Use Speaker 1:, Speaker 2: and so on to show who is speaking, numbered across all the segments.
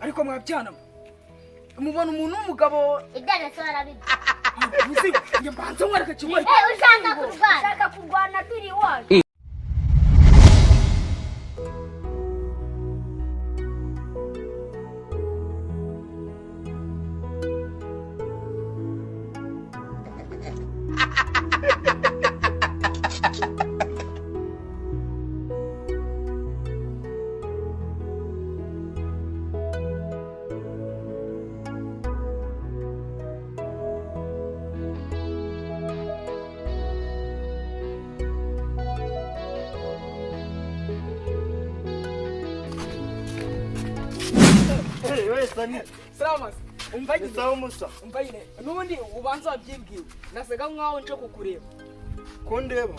Speaker 1: ariko mwabyana mubona umuntu w'umugabo
Speaker 2: ibyana se barabizi
Speaker 1: uzi njye mbanze mwereka kimwe
Speaker 2: ushaka kurwana turi iwacu
Speaker 1: Salamas umvanye
Speaker 3: sawa musa
Speaker 1: umvanye nubundi ubanza wabyibwiwe nasaga nkaho nje kukureba
Speaker 3: ko ndeba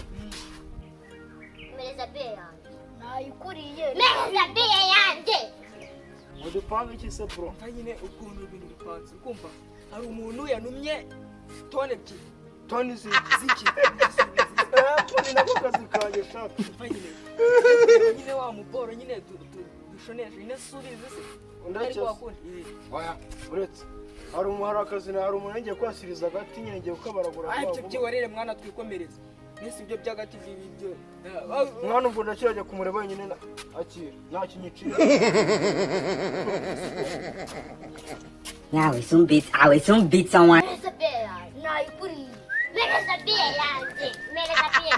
Speaker 2: mereza beya nayikuriye mereza beya yanjye
Speaker 3: udupanga iki se bro
Speaker 1: umvanye ukuntu ibintu bipanze kumva hari umuntu yanumye tone ebyiri
Speaker 3: toni
Speaker 1: ziki
Speaker 3: toni nako kazi kaje shaka
Speaker 1: umvanye nyine wa muboro nyine dushonesha nyine subize se
Speaker 3: oya uretse hari akazi na hari umuntu ngiye kwasiriza agati nyine ngiye kukabaragura
Speaker 1: ibyo byiwarere mwana twikomereza nese ibyo by'agati bibyo
Speaker 3: mwana ubwo ndakirajya kumureba wenyine akira nta kinyicira
Speaker 4: I will soon beat someone.
Speaker 2: mereza beya nayikuriye mereza beya yanjye mereza beya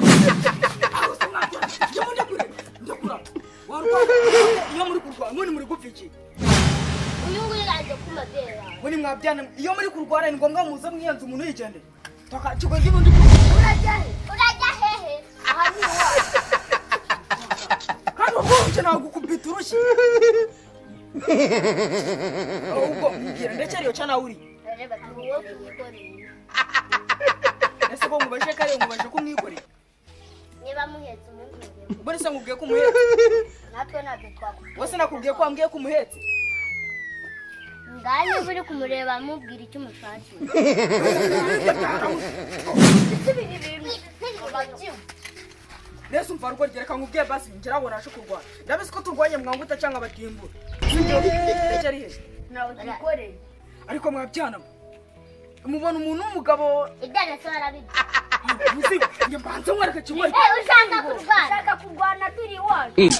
Speaker 1: ndakura warwa iyo muri kurwa none muri gupfiki
Speaker 2: uyu nguyu yaje kuma beya
Speaker 1: muri mwabyana iyo muri kurwara ni ngombwa muze mwiyanze umuntu yigende taka kigozi
Speaker 2: urajya
Speaker 1: n'undi
Speaker 2: hehe aha ni iwacu
Speaker 1: kandi ubwo nagukubita urushyi ahubwo mbwira ndacyariyo cyana uri
Speaker 2: reba tuwo kuyikoreye
Speaker 1: ese ko mubashe kare mubashe kumwikorera
Speaker 2: niba muhetse umuntu
Speaker 1: ubwo nise nkubwiye ko umuhetse
Speaker 2: natwe ntabwo twakubwira
Speaker 1: wese nakubwiye ko wambwiye ko umuhetse
Speaker 2: nganye buri kumureba mubwira icyo umushakira
Speaker 1: nese umva rugo rgereka nkubwiye basi ngera ngo nashe kurwana ndabizi ko turwanye mwanguta cyangwa batimbura ndacyari he
Speaker 2: nawe tukoreye
Speaker 1: ariko mwabyana mubona umuntu w'umugabo
Speaker 2: ibyana se barabizi
Speaker 1: uzi njye mbanze mwereka kimwe
Speaker 2: ushaka kurwana turi iwacu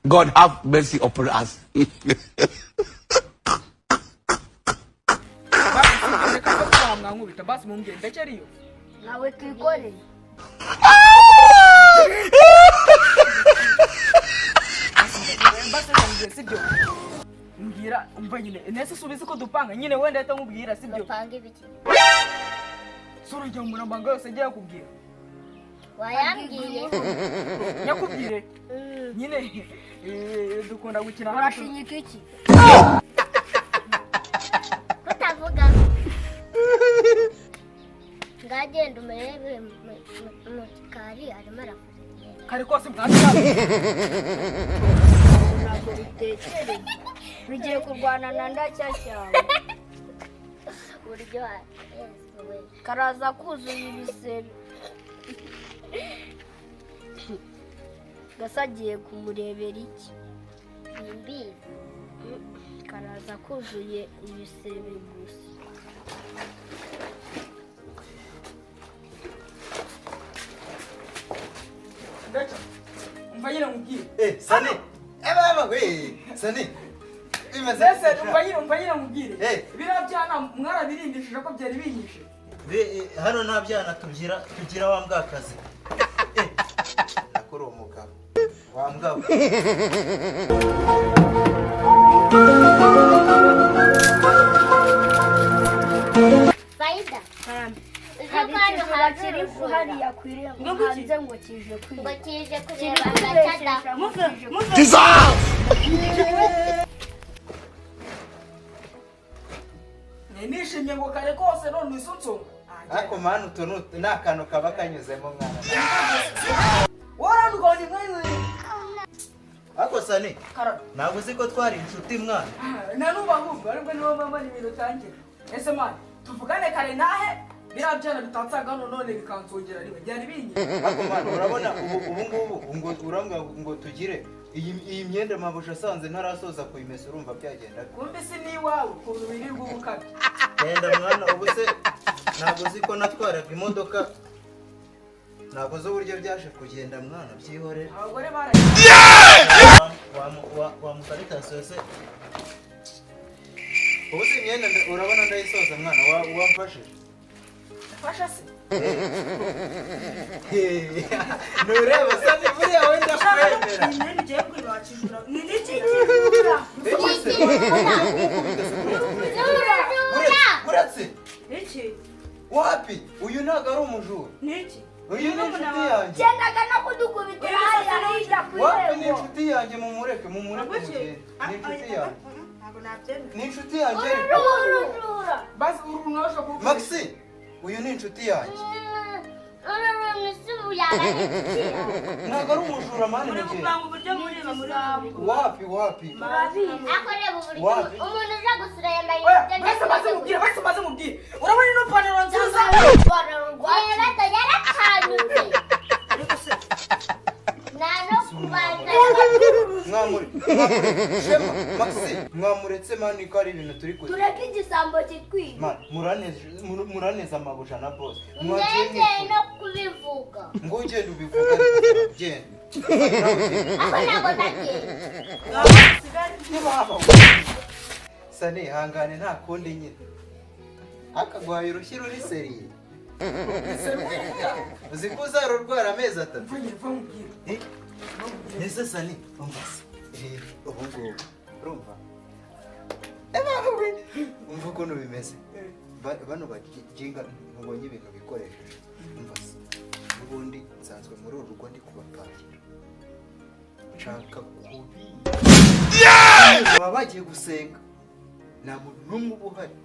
Speaker 5: God have mercy upon us.
Speaker 1: mwankubita basi mumbwire ndacyariyo
Speaker 2: nawe tuyikoreye
Speaker 1: basi ndambwira sibyo mbwira umva nyine nese subize ko dupanga nyine wenda ahita nkubwira sibyo
Speaker 2: dupanga ibiki
Speaker 1: sura jya mu mabanga yose agiye kubwira
Speaker 2: wayambwiye
Speaker 1: nyakubwire nyine dukunda gukina hano
Speaker 2: urashinyika iki utavuga ngagenda umurebe mu kari arimo arakuze
Speaker 1: kare kose mwabyana
Speaker 2: ntabwo bitekereye bigiye kurwana na ndacyashyamba uburyo karaza kuzuye ibisebe gasa agiye kumurebera iki nimbizi karaza kuzuye ibisebe gusa
Speaker 1: ndaca umva nyine nkubwire
Speaker 6: Sani baba we Sani
Speaker 1: nese umva nyine nkubwire biriya byana mwarabirindishije ko byari binyishe
Speaker 6: hano nta byana tugira wa mbwakazi nakora uwo mugabo wa mbwabo
Speaker 2: Faida hariya kwiriye hanze ngo kije kureba
Speaker 1: nishimye ngo kare kose none isunsonga
Speaker 6: ariko manu utu ni akantu kaba kanyuzemo mwana
Speaker 1: waranduka ni mwewe
Speaker 6: ariko Sani ntabwo uzi ko twari inshuti mwana
Speaker 1: nanuba ahubwo aribwo niwo mama ni ibintu tangira ese mwana tuvugane kare nahe biriya byana bitatsaga hano none bikansongera riwe byari binye
Speaker 6: ariko mwana urabona ubu ngubu ngo urambwa ngo tugire iyi myenda mabuja asanze ntarasoza kuyimesa urumva byagenda.
Speaker 1: kumbe si niwawe ukuntu wirirwa ubukabye.
Speaker 6: Genda mwana ubu se ntabwo uzi ko natwaraga imodoka. Ntabwo zo uburyo byaje kugenda mwana byihorera.
Speaker 1: Abagore baraye.
Speaker 6: Wa mukaritasiyo se. Ubu si imyenda urabona ndayisoza mwana wamfashije.
Speaker 1: Fasha se.
Speaker 6: Nureba sani buriya wenda kwemera.
Speaker 1: Imyenda igiye kwibakijura. Ni iki?
Speaker 6: Kuratse.
Speaker 1: Iki?
Speaker 6: Wapi? Uyu ntabwo ari umujura.
Speaker 1: Ni iki?
Speaker 6: Uyu ni inshuti yanjye.
Speaker 2: Cyendaga no kudukubitira hariya hirya ku
Speaker 6: Wapi ni
Speaker 2: irembo.
Speaker 6: inshuti yanjye mumureke mugende. Ni inshuti yanjye.
Speaker 1: Ntabwo nabyemera.
Speaker 6: Ni inshuti yanjye.
Speaker 2: Ururura.
Speaker 1: Basi uru naje kuvuga.
Speaker 6: Maxi, uyu ni inshuti yanjye.
Speaker 2: Ururura yaba
Speaker 6: Ntabwo ari umujura mani
Speaker 1: Muri
Speaker 6: mugihe.
Speaker 1: gupanga uburyo mureba muri
Speaker 6: Wapi?
Speaker 2: akoreba uburyo
Speaker 6: Wapi?
Speaker 2: umuntu uje gusura yambaye
Speaker 1: Basi mubwire. Urabona ino pantaro nziza?
Speaker 2: reba yaratanyutse nano kubanza
Speaker 6: Shema, Maxi, mwamuretse mani ko ari ibintu turi kugira.
Speaker 2: tureke igisambo kitwiba
Speaker 6: Man, muraneza amabuja na boss.
Speaker 2: ngeze no kubivuga
Speaker 6: Ngo ugende ubivuga genda.
Speaker 2: ako ntabwo ndagenda
Speaker 6: Niba haba. Sane ihangane nta kundi nyine. Akagwaye urushyi ruri seriye. Uzi ko uzarurwara amezi 3. Nese Sani, umva se. Ubu ngubu. Urumva? Umva ukuntu bimeze. Bano bajinga mubonye ibintu bikoresheje. Umva se. Ubundi nsanzwe muri uru rugo ndi kubapangira. Nshaka kubi. Baba bagiye gusenga. Nta muntu n'umwe uba uhari.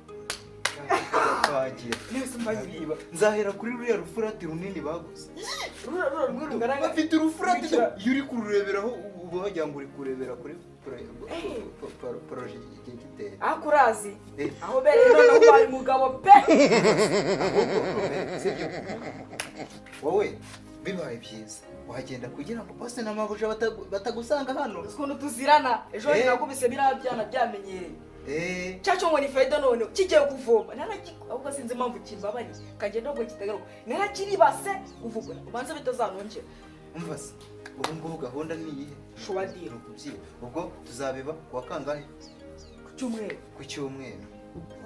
Speaker 6: Nzahera kuri ruriya rufurati runini baguze. Bafite urufurati iyo uri kurureberaho uba wagira ngo uri kurebera kuri porojegiteri.
Speaker 1: Akurazi. Aho bere none ubaye umugabo pe.
Speaker 6: Wowe bibaye byiza wagenda kugira ngo bose n'amabuja batagusanga hano.
Speaker 1: Ukuntu tuzirana ejo nakubise birabyana byamenyereye. Cyacho ngo ni faida none kigiye kuvoma ahubwo sinzi impamvu kimbabari kagenda ngo kitagaruka narakiribase uvuga ubanze bitazanongera.
Speaker 6: Umva se ubu ngubu gahunda ni iyihe?
Speaker 1: Shuwadiro
Speaker 6: kubyi ubwo tuzabiba kuwa kangahe? Ku cyumweru.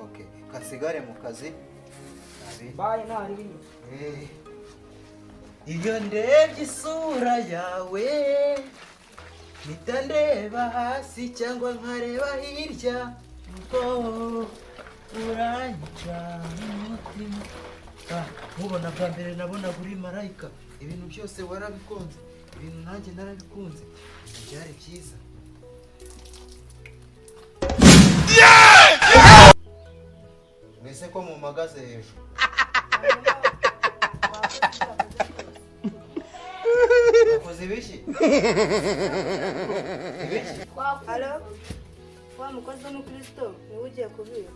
Speaker 6: Okay, kasigare mu kazi.
Speaker 1: Bye ntari bini.
Speaker 6: Iyo ndebye isura yawe mpita ndeba hasi cyangwa nkareba hirya ngo uranyica umutima. Mubona bwa mbere nabona uri marayika. Ibintu byose warabikunze, ibintu nanjye narabikunze, byari byiza. Mwese ko mumagaze hejuru. Wakoze ibiki? Ibiki?
Speaker 7: Halo? Wa mukozi w'umukristo niwe ugiye kubiba.